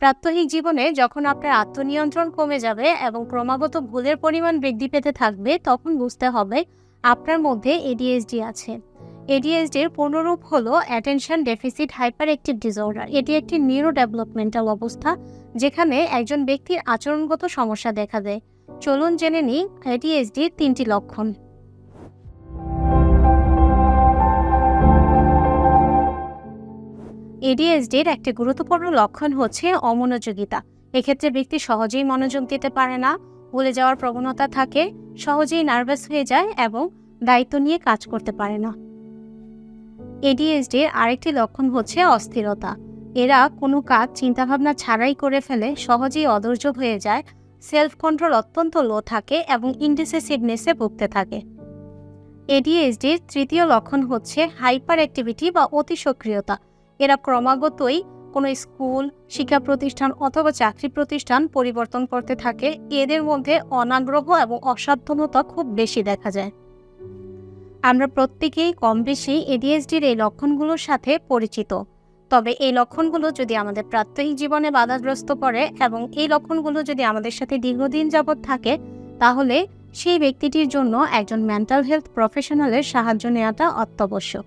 প্রাত্যহিক জীবনে যখন আপনার আত্মনিয়ন্ত্রণ কমে যাবে এবং ক্রমাগত ভুলের পরিমাণ বৃদ্ধি পেতে থাকবে, তখন বুঝতে হবে আপনার মধ্যে এডিএইচডি আছে। এডিএইচডির পূর্ণরূপ হলো attention deficit hyper active disorder. এটি একটি নিউরো ডেভেলপমেন্টাল অবস্থা যেখানে একজন ব্যক্তির আচরণগত সমস্যা দেখা দেয়। চলুন জেনে নিই এডিএইচডির 3টি লক্ষণ। এডিএইচডির একটি গুরুত্বপূর্ণ লক্ষণ হচ্ছে অমনোযোগিতা। এক্ষেত্রে ব্যক্তি সহজেই মনোযোগ দিতে পারে না, ভুলে যাওয়ার প্রবণতা থাকে, সহজেই নার্ভাস হয়ে যায় এবং দায়িত্ব নিয়ে কাজ করতে পারে না। এডিএইচডির আরেকটি লক্ষণ হচ্ছে অস্থিরতা। এরা কোনো কাজ চিন্তাভাবনা ছাড়াই করে ফেলে, সহজেই অধৈর্য হয়ে যায়, সেলফ কন্ট্রোল অত্যন্ত লো থাকে এবং ইনডিসিসিভনেসে ভুগতে থাকে। এডিএইচডির তৃতীয় লক্ষণ হচ্ছে হাইপার অ্যাক্টিভিটি বা অতি সক্রিয়তা। এরা ক্রমাগতই কোনো স্কুল, শিক্ষা প্রতিষ্ঠান অথবা চাকরি প্রতিষ্ঠান পরিবর্তন করতে থাকে। এদের মধ্যে অনাগ্রহ এবং অসাবধানতা খুব বেশি দেখা যায়। আমরা প্রত্যেকেই কম বেশি এডিএইচডির এই লক্ষণগুলোর সাথে পরিচিত। তবে এই লক্ষণগুলো যদি আমাদের প্রাত্যহিক জীবনে বাধাগ্রস্ত করে এবং এই লক্ষণগুলো যদি আমাদের সাথে দীর্ঘদিন যাবৎ থাকে, তাহলে সেই ব্যক্তিটির জন্য একজন মেন্টাল হেলথ প্রফেশনালের সাহায্য নেওয়াটা অত্যাবশ্যক।